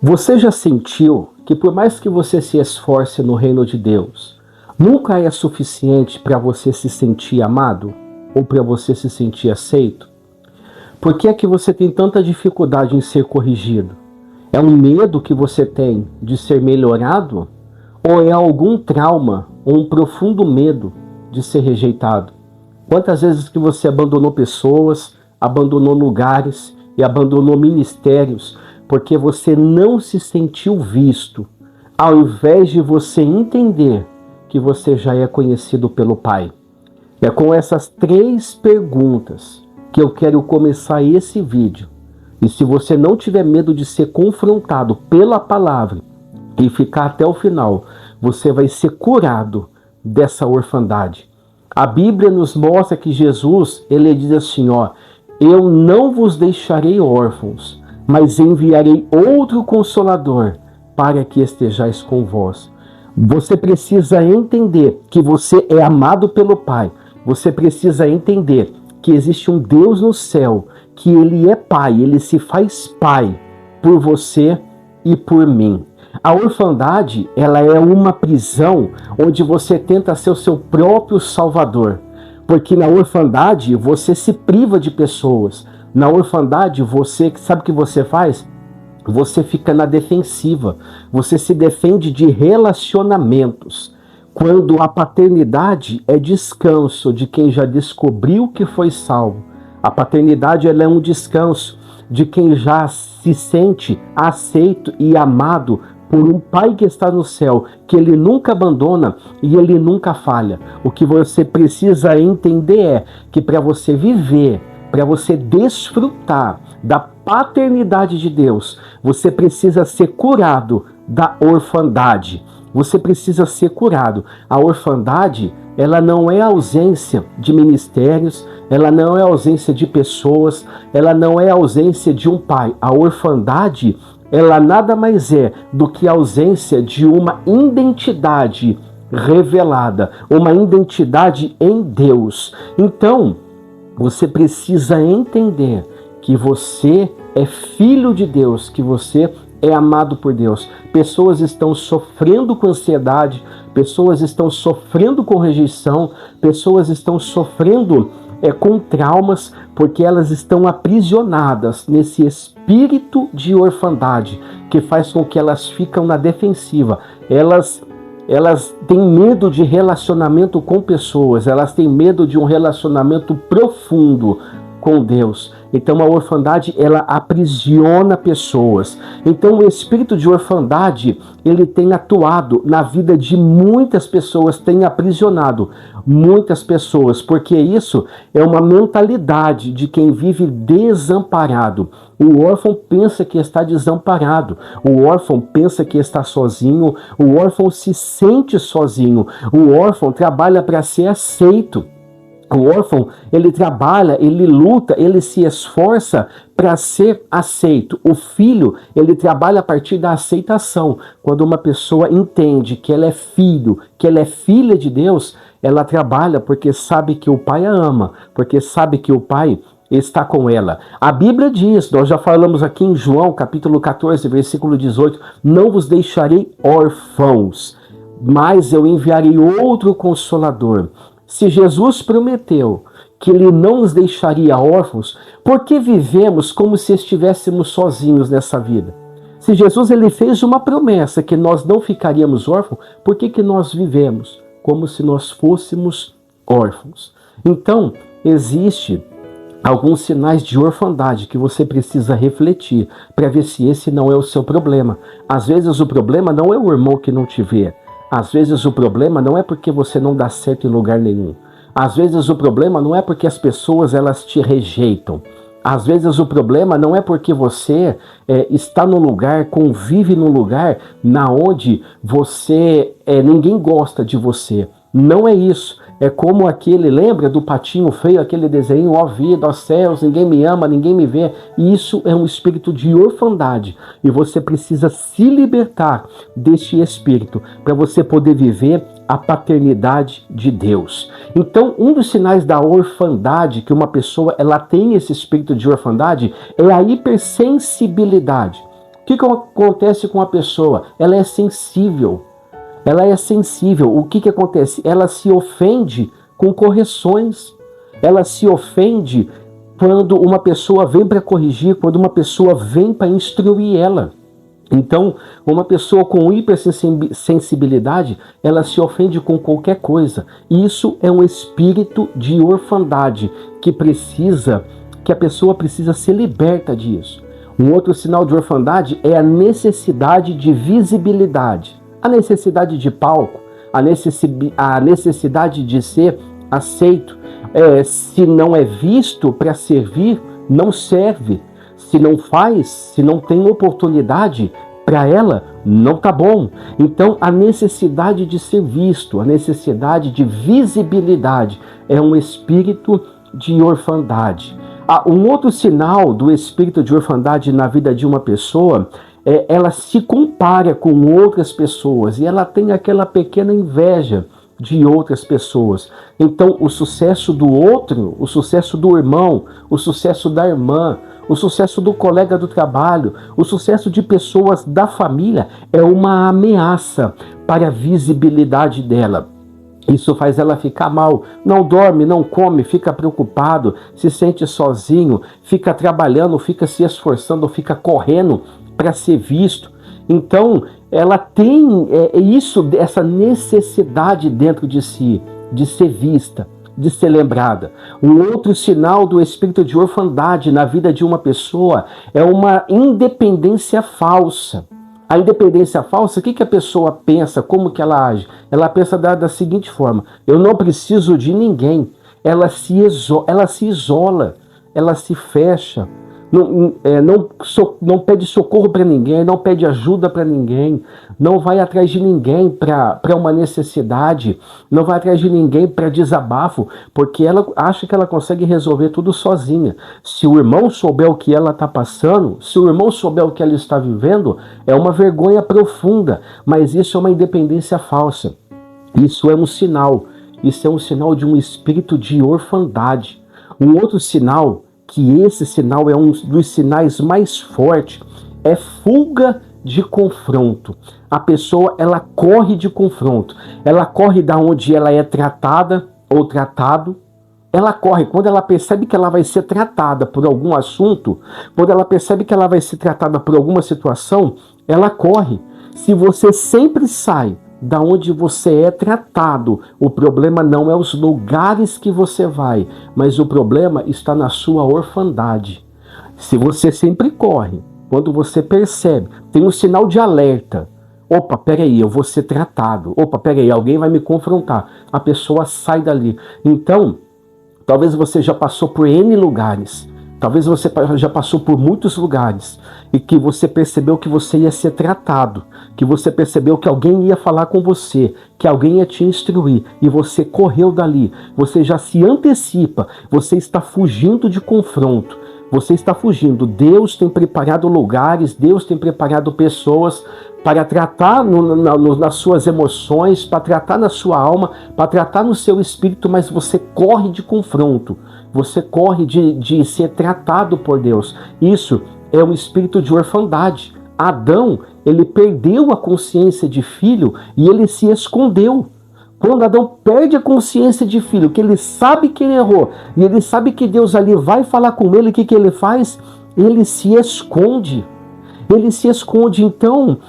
Você já sentiu que por mais que você se esforce no reino de Deus, nunca é suficiente para você se sentir amado ou para você se sentir aceito? Por que é que você tem tanta dificuldade em ser corrigido? É um medo que você tem de ser melhorado? Ou é algum trauma ou um profundo medo de ser rejeitado? Quantas vezes que você abandonou pessoas, abandonou lugares e abandonou ministérios porque você não se sentiu visto, ao invés de você entender que você já é conhecido pelo Pai? É com essas 3 perguntas que eu quero começar esse vídeo. E se você não tiver medo de ser confrontado pela palavra e ficar até o final, você vai ser curado dessa orfandade. A Bíblia nos mostra que Jesus, ele diz assim, eu não vos deixarei órfãos, mas enviarei outro Consolador para que estejais com vós. Você precisa entender que você é amado pelo Pai. Você precisa entender que existe um Deus no céu, que Ele é Pai, Ele se faz Pai por você e por mim. A orfandade, ela é uma prisão onde você tenta ser o seu próprio salvador. Porque na orfandade você se priva de pessoas. Na orfandade, sabe o que você faz? Você fica na defensiva. Você se defende de relacionamentos. Quando a paternidade é descanso de quem já descobriu que foi salvo. A paternidade, ela é um descanso de quem já se sente aceito e amado por um Pai que está no céu, que Ele nunca abandona e Ele nunca falha. O que você precisa entender é que para você viver, para você desfrutar da paternidade de Deus, você precisa ser curado da orfandade. Você precisa ser curado. A orfandade, ela não é ausência de ministérios, ela não é ausência de pessoas, ela não é ausência de um pai. A orfandade, ela nada mais é do que a ausência de uma identidade revelada, uma identidade em Deus. Então, você precisa entender que você é filho de Deus, que você é amado por Deus. Pessoas estão sofrendo com ansiedade, pessoas estão sofrendo com rejeição, pessoas estão sofrendo com traumas, porque elas estão aprisionadas nesse espírito de orfandade, que faz com que elas ficam na defensiva. Elas têm medo de relacionamento com pessoas, elas têm medo de um relacionamento profundo com Deus. Então a orfandade, ela aprisiona pessoas. Então o espírito de orfandade, ele tem atuado na vida de muitas pessoas, tem aprisionado muitas pessoas, porque isso é uma mentalidade de quem vive desamparado. O órfão pensa que está desamparado, o órfão pensa que está sozinho, o órfão se sente sozinho, o órfão trabalha para ser aceito. O órfão, ele trabalha, ele luta, ele se esforça para ser aceito. O filho, ele trabalha a partir da aceitação. Quando uma pessoa entende que ela é filho, que ela é filha de Deus, ela trabalha porque sabe que o pai a ama, porque sabe que o pai está com ela. A Bíblia diz, nós já falamos aqui em João, capítulo 14, versículo 18, não vos deixarei órfãos, mas eu enviarei outro Consolador. Se Jesus prometeu que Ele não nos deixaria órfãos, por que vivemos como se estivéssemos sozinhos nessa vida? Se Jesus ele fez uma promessa que nós não ficaríamos órfãos, por que nós vivemos como se nós fôssemos órfãos? Então, existe alguns sinais de orfandade que você precisa refletir para ver se esse não é o seu problema. Às vezes o problema não é o irmão que não te vê. Às vezes o problema não é porque você não dá certo em lugar nenhum. Às vezes o problema não é porque as pessoas elas te rejeitam. Às vezes o problema não é porque você está no lugar, convive num lugar na onde ninguém gosta de você. Não é isso. É como aquele, lembra do patinho feio, aquele desenho, ó vida, ó céus, ninguém me ama, ninguém me vê. E isso é um espírito de orfandade. E você precisa se libertar deste espírito para você poder viver a paternidade de Deus. Então, um dos sinais da orfandade, que uma pessoa ela tem esse espírito de orfandade, é a hipersensibilidade. O que acontece com a pessoa? Ela é sensível. Ela é sensível. O que acontece? Ela se ofende com correções. Ela se ofende quando uma pessoa vem para corrigir, quando uma pessoa vem para instruir ela. Então, uma pessoa com hipersensibilidade, ela se ofende com qualquer coisa. Isso é um espírito de orfandade que a pessoa precisa ser liberta disso. Um outro sinal de orfandade é a necessidade de visibilidade, a necessidade de palco, a necessidade de ser aceito. Se não é visto para servir, não serve. Se não faz, se não tem oportunidade, para ela não tá bom. Então, a necessidade de ser visto, a necessidade de visibilidade é um espírito de orfandade. Um outro sinal do espírito de orfandade na vida de uma pessoa é ela se compara com outras pessoas e ela tem aquela pequena inveja de outras pessoas. Então, o sucesso do outro, o sucesso do irmão, o sucesso da irmã, o sucesso do colega do trabalho, o sucesso de pessoas da família é uma ameaça para a visibilidade dela. Isso faz ela ficar mal, não dorme, não come, fica preocupado, se sente sozinho, fica trabalhando, fica se esforçando, fica correndo para ser visto. Então, ela tem essa necessidade dentro de si, de ser vista, de ser lembrada. Um outro sinal do espírito de orfandade na vida de uma pessoa é uma independência falsa. A independência falsa, o que a pessoa pensa, como que ela age? Ela pensa da seguinte forma: eu não preciso de ninguém. Ela se isola, ela se fecha, não pede socorro para ninguém, não pede ajuda para ninguém, não vai atrás de ninguém para uma necessidade, não vai atrás de ninguém para desabafo, porque ela acha que ela consegue resolver tudo sozinha. Se o irmão souber o que ela está passando, se o irmão souber o que ela está vivendo, é uma vergonha profunda, mas isso é uma independência falsa. Isso é um sinal de um espírito de orfandade. Um outro sinal, que esse sinal é um dos sinais mais fortes, é fuga de confronto. A pessoa, ela corre de confronto. Ela corre da onde ela é tratada ou tratado. Ela corre quando ela percebe que ela vai ser tratada por algum assunto, quando ela percebe que ela vai ser tratada por alguma situação, ela corre. Se você sempre sai da onde você é tratado, o problema não é os lugares que você vai, mas o problema está na sua orfandade. Se você sempre corre, quando você percebe, tem um sinal de alerta. Opa, peraí, eu vou ser tratado. Opa, peraí, alguém vai me confrontar. A pessoa sai dali. Então, talvez você já passou por N lugares. Talvez você já passou por muitos lugares e que você percebeu que você ia ser tratado, que você percebeu que alguém ia falar com você, que alguém ia te instruir e você correu dali. Você já se antecipa, você está fugindo de confronto, você está fugindo. Deus tem preparado lugares, Deus tem preparado pessoas para tratar nas suas emoções, para tratar na sua alma, para tratar no seu espírito, mas você corre de confronto. Você corre de ser tratado por Deus. Isso é um espírito de orfandade. Adão, ele perdeu a consciência de filho e ele se escondeu. Quando Adão perde a consciência de filho, que ele sabe que ele errou, e ele sabe que Deus ali vai falar com ele, o que ele faz? Ele se esconde. Ele se esconde. Então,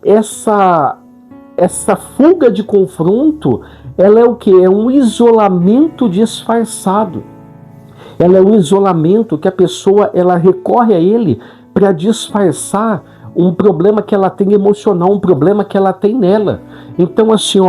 essa fuga de confronto, ela é o quê? É um isolamento disfarçado. Ela é um isolamento que a pessoa ela recorre a ele para disfarçar um problema que ela tem emocional, um problema que ela tem nela. Então, assim,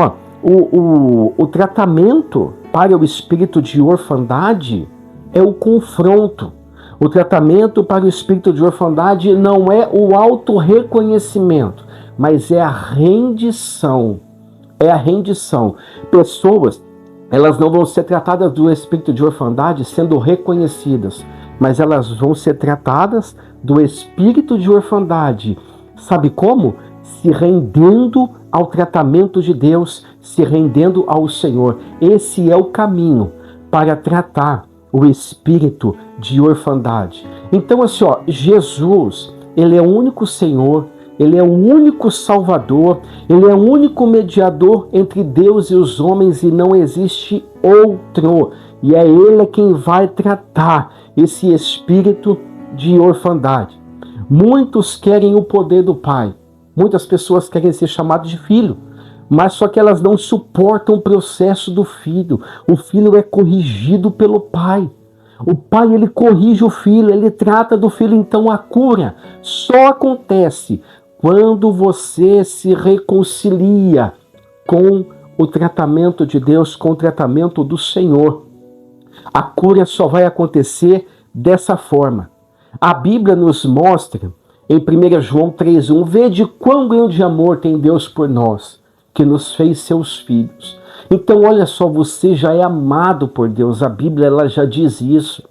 o tratamento para o espírito de orfandade é o confronto. O tratamento para o espírito de orfandade não é o autorreconhecimento, mas é a rendição. É a rendição. Pessoas, elas não vão ser tratadas do espírito de orfandade sendo reconhecidas, mas elas vão ser tratadas do espírito de orfandade. Sabe como? Se rendendo ao tratamento de Deus, se rendendo ao Senhor. Esse é o caminho para tratar o espírito de orfandade. Então, assim, Jesus, Ele é o único Senhor, Ele é o único Salvador, Ele é o único mediador entre Deus e os homens e não existe outro. E é Ele quem vai tratar esse espírito de orfandade. Muitos querem o poder do Pai, muitas pessoas querem ser chamadas de filho, mas só que elas não suportam o processo do filho. O filho é corrigido pelo Pai. O Pai, ele corrige o filho, ele trata do filho. Então a cura só acontece quando você se reconcilia com o tratamento de Deus, com o tratamento do Senhor. A cura só vai acontecer dessa forma. A Bíblia nos mostra, em 1 João 3,1, vede quão grande amor tem Deus por nós, que nos fez seus filhos. Então olha só, você já é amado por Deus. A Bíblia ela já diz isso.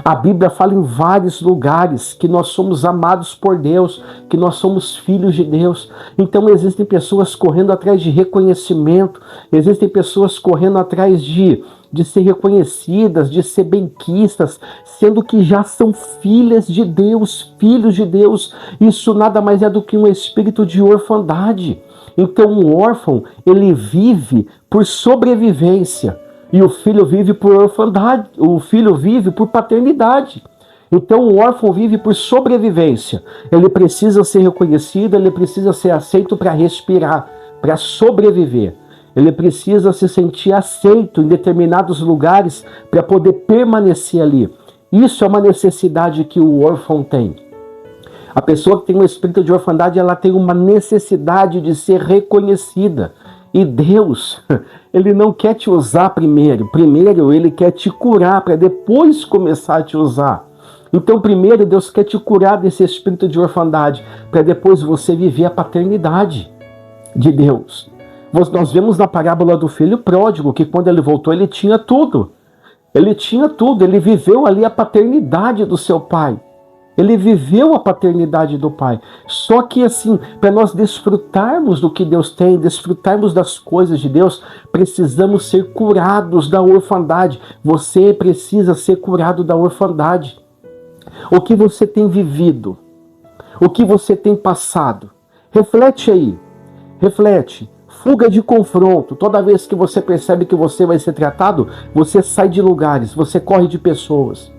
A Bíblia fala em vários lugares que nós somos amados por Deus, que nós somos filhos de Deus. Então existem pessoas correndo atrás de reconhecimento, existem pessoas correndo atrás de ser reconhecidas, de ser benquistas, sendo que já são filhas de Deus, filhos de Deus. Isso nada mais é do que um espírito de orfandade. Então o órfão, ele vive por sobrevivência. E o filho vive por orfandade, o filho vive por paternidade. Então o órfão vive por sobrevivência. Ele precisa ser reconhecido, ele precisa ser aceito para respirar, para sobreviver. Ele precisa se sentir aceito em determinados lugares para poder permanecer ali. Isso é uma necessidade que o órfão tem. A pessoa que tem um espírito de orfandade, ela tem uma necessidade de ser reconhecida. E Deus, Ele não quer te usar primeiro. Primeiro, Ele quer te curar para depois começar a te usar. Então, primeiro, Deus quer te curar desse espírito de orfandade para depois você viver a paternidade de Deus. Nós vemos na parábola do filho pródigo que quando ele voltou, ele tinha tudo. Ele tinha tudo, ele viveu ali a paternidade do seu pai. Ele viveu a paternidade do Pai. Só que assim, para nós desfrutarmos do que Deus tem, desfrutarmos das coisas de Deus, precisamos ser curados da orfandade. Você precisa ser curado da orfandade. O que você tem vivido? O que você tem passado? Reflete aí. Reflete. Fuga de confronto. Toda vez que você percebe que você vai ser tratado, você sai de lugares, você corre de pessoas.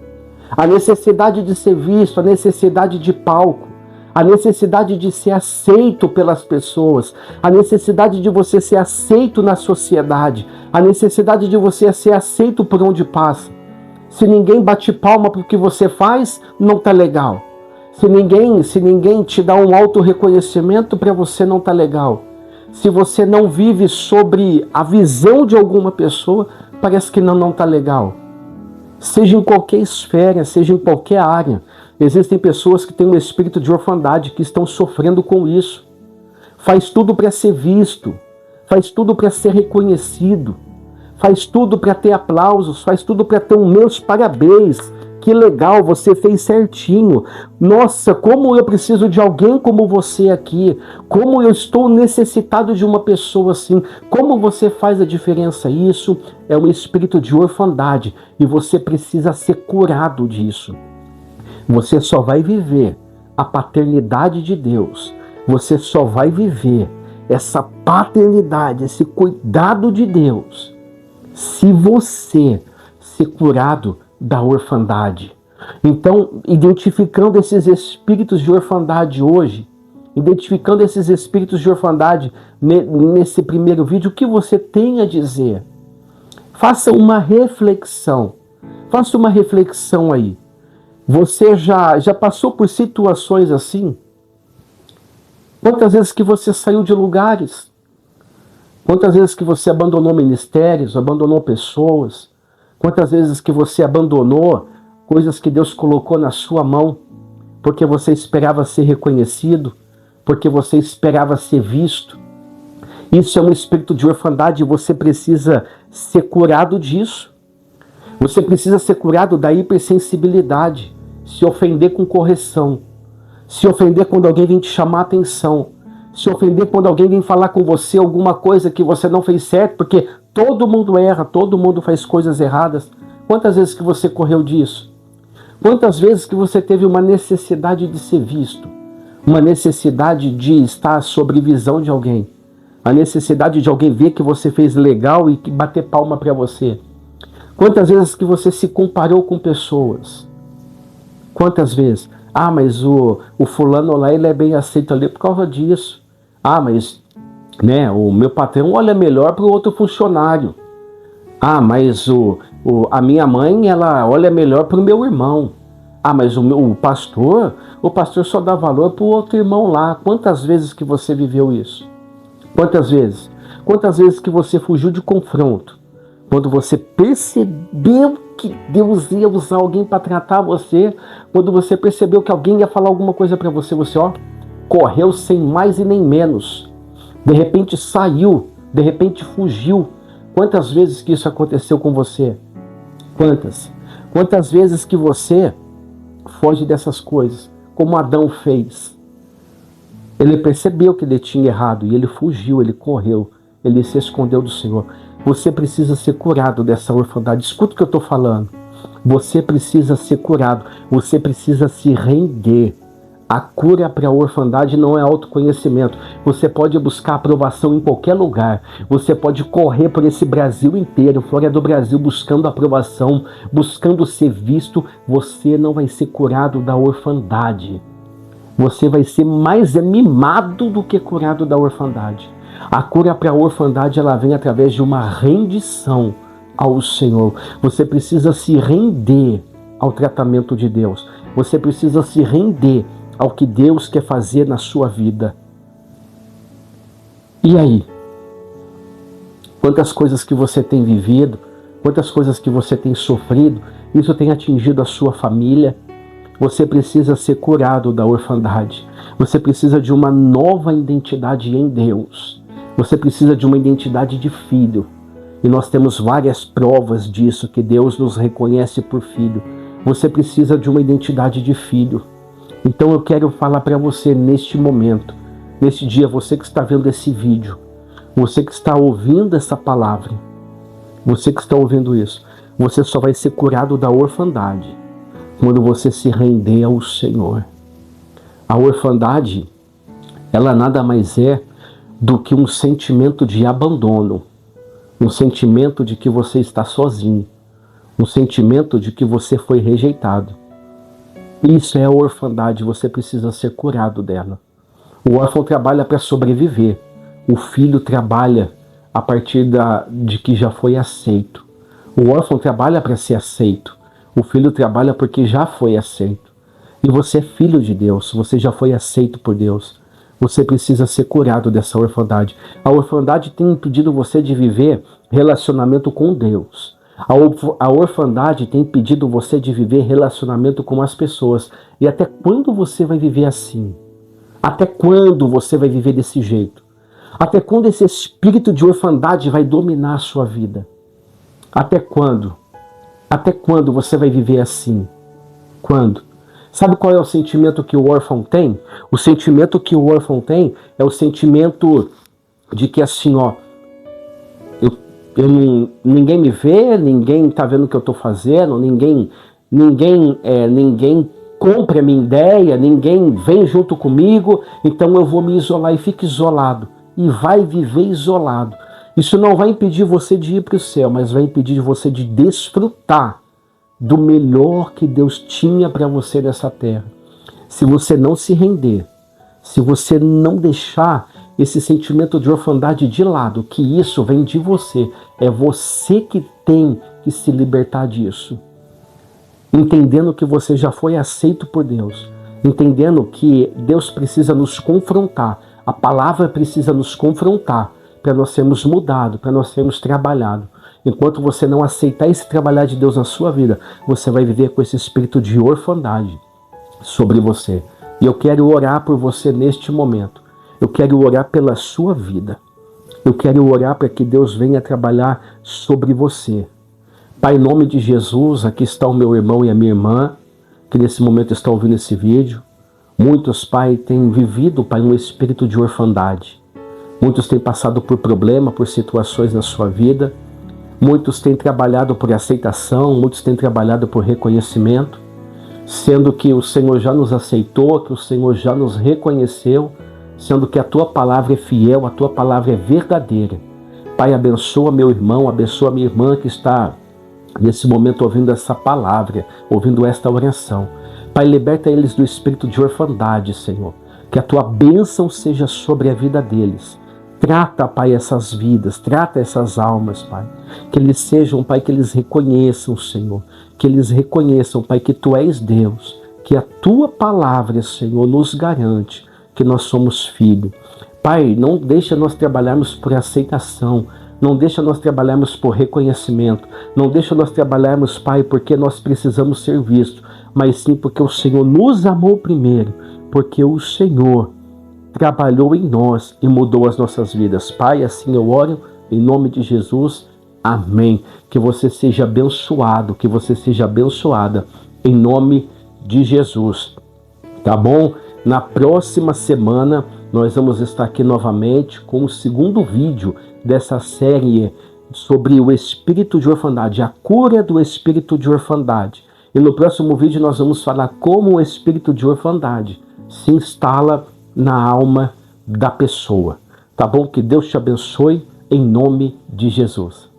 A necessidade de ser visto, a necessidade de palco, a necessidade de ser aceito pelas pessoas, a necessidade de você ser aceito na sociedade, a necessidade de você ser aceito por onde passa. Se ninguém bate palma para o que você faz, não tá legal. Se ninguém te dá um auto-reconhecimento, para você não tá legal. Se você não vive sobre a visão de alguma pessoa, parece que não tá legal. Seja em qualquer esfera, seja em qualquer área, existem pessoas que têm um espírito de orfandade, que estão sofrendo com isso. Faz tudo para ser visto, faz tudo para ser reconhecido, faz tudo para ter aplausos, faz tudo para ter meus parabéns. Que legal, você fez certinho. Nossa, como eu preciso de alguém como você aqui. Como eu estou necessitado de uma pessoa assim. Como você faz a diferença? Isso é um espírito de orfandade. E você precisa ser curado disso. Você só vai viver a paternidade de Deus. Você só vai viver essa paternidade, esse cuidado de Deus, se você ser curado da orfandade. Então, identificando esses espíritos de orfandade hoje, identificando esses espíritos de orfandade nesse primeiro vídeo, o que você tem a dizer? Faça uma reflexão. Faça uma reflexão aí. Você já passou por situações assim? Quantas vezes que você saiu de lugares? Quantas vezes que você abandonou ministérios, abandonou pessoas? Quantas vezes que você abandonou coisas que Deus colocou na sua mão, porque você esperava ser reconhecido, porque você esperava ser visto? Isso é um espírito de orfandade e você precisa ser curado disso. Você precisa ser curado da hipersensibilidade, se ofender com correção, se ofender quando alguém vem te chamar a atenção, se ofender quando alguém vem falar com você alguma coisa que você não fez certo, porque todo mundo erra, todo mundo faz coisas erradas. Quantas vezes que você correu disso? Quantas vezes que você teve uma necessidade de ser visto? uma necessidade de estar sob visão de alguém, a necessidade de alguém ver que você fez legal e que bater palma para você. Quantas vezes que você se comparou com pessoas? Quantas vezes? Ah, mas o fulano lá, ele é bem aceito ali por causa disso. Ah, mas né, o meu patrão olha melhor para o outro funcionário. Ah, mas a minha mãe, ela olha melhor para o meu irmão. Ah, mas o pastor só dá valor para o outro irmão lá. Quantas vezes que você viveu isso? Quantas vezes? Quantas vezes que você fugiu de confronto? Quando você percebeu que Deus ia usar alguém para tratar você, quando você percebeu que alguém ia falar alguma coisa para você, você correu sem mais e nem menos. De repente saiu, de repente fugiu. Quantas vezes que isso aconteceu com você? Quantas? Quantas vezes que você foge dessas coisas, como Adão fez? Ele percebeu que ele tinha errado e ele fugiu, ele correu, ele se escondeu do Senhor. Você precisa ser curado dessa orfandade. Escuta o que eu estou falando. Você precisa ser curado. Você precisa se render. A cura para a orfandade não é autoconhecimento. Você pode buscar aprovação em qualquer lugar. Você pode correr por esse Brasil inteiro, fora do Brasil, buscando aprovação, buscando ser visto. Você não vai ser curado da orfandade. Você vai ser mais mimado do que curado da orfandade. A cura para a orfandade, ela vem através de uma rendição ao Senhor. Você precisa se render ao tratamento de Deus. Você precisa se render ao que Deus quer fazer na sua vida. E aí? Quantas coisas que você tem vivido, quantas coisas que você tem sofrido, isso tem atingido a sua família. Você precisa ser curado da orfandade. Você precisa de uma nova identidade em Deus. Você precisa de uma identidade de filho. E nós temos várias provas disso, que Deus nos reconhece por filho. Você precisa de uma identidade de filho. Então eu quero falar para você neste momento, neste dia, você que está vendo esse vídeo, você que está ouvindo essa palavra, você que está ouvindo isso, você só vai ser curado da orfandade quando você se render ao Senhor. A orfandade, ela nada mais é do que um sentimento de abandono, um sentimento de que você está sozinho, um sentimento de que você foi rejeitado. Isso é a orfandade, você precisa ser curado dela. O órfão trabalha para sobreviver, o filho trabalha a partir de que já foi aceito. O órfão trabalha para ser aceito, o filho trabalha porque já foi aceito. E você é filho de Deus, você já foi aceito por Deus. Você precisa ser curado dessa orfandade. A orfandade tem impedido você de viver relacionamento com Deus. A orfandade tem impedido você de viver relacionamento com as pessoas. E até quando você vai viver assim? Até quando você vai viver desse jeito? Até quando esse espírito de orfandade vai dominar a sua vida? Até quando? Até quando você vai viver assim? Quando? Sabe qual é o sentimento que o órfão tem? O sentimento que o órfão tem é o sentimento de que assim, ninguém me vê, ninguém está vendo o que eu estou fazendo, ninguém compra a minha ideia, ninguém vem junto comigo, então eu vou me isolar e fica isolado. E vai viver isolado. Isso não vai impedir você de ir para o céu, mas vai impedir você de desfrutar do melhor que Deus tinha para você nessa terra. Se você não se render, se você não deixar esse sentimento de orfandade de lado, que isso vem de você, é você que tem que se libertar disso. Entendendo que você já foi aceito por Deus, entendendo que Deus precisa nos confrontar, a palavra precisa nos confrontar para nós sermos mudados, para nós sermos trabalhados. Enquanto você não aceitar esse trabalhar de Deus na sua vida, você vai viver com esse espírito de orfandade sobre você. E eu quero orar por você neste momento. Eu quero orar pela sua vida. Eu quero orar para que Deus venha trabalhar sobre você. Pai, em nome de Jesus, aqui está o meu irmão e a minha irmã, que nesse momento estão ouvindo esse vídeo. Muitos, Pai, têm vivido, Pai, um espírito de orfandade. Muitos têm passado por problema, por situações na sua vida. Muitos têm trabalhado por aceitação, muitos têm trabalhado por reconhecimento. sendo que o Senhor já nos aceitou, que o Senhor já nos reconheceu, sendo que a tua palavra é fiel, a tua palavra é verdadeira. Pai, abençoa meu irmão, abençoa minha irmã que está nesse momento ouvindo essa palavra, ouvindo esta oração. Pai, liberta eles do espírito de orfandade, Senhor. Que a tua bênção seja sobre a vida deles. Trata, Pai, essas vidas, trata essas almas, Pai. Que eles sejam, Pai, que eles reconheçam, Senhor. Que eles reconheçam, Pai, que tu és Deus. Que a tua palavra, Senhor, nos garante que nós somos filhos. Pai, não deixa nós trabalharmos por aceitação. Não deixa nós trabalharmos por reconhecimento. Não deixa nós trabalharmos, Pai, porque nós precisamos ser vistos. Mas sim porque o Senhor nos amou primeiro. Porque o Senhor trabalhou em nós e mudou as nossas vidas. Pai, assim eu oro em nome de Jesus. Amém. Que você seja abençoado, que você seja abençoada em nome de Jesus. Tá bom? Na próxima semana nós vamos estar aqui novamente com o segundo vídeo dessa série sobre o espírito de orfandade, a cura do espírito de orfandade. E no próximo vídeo nós vamos falar como o espírito de orfandade se instala na alma da pessoa. Tá bom? Que Deus te abençoe em nome de Jesus.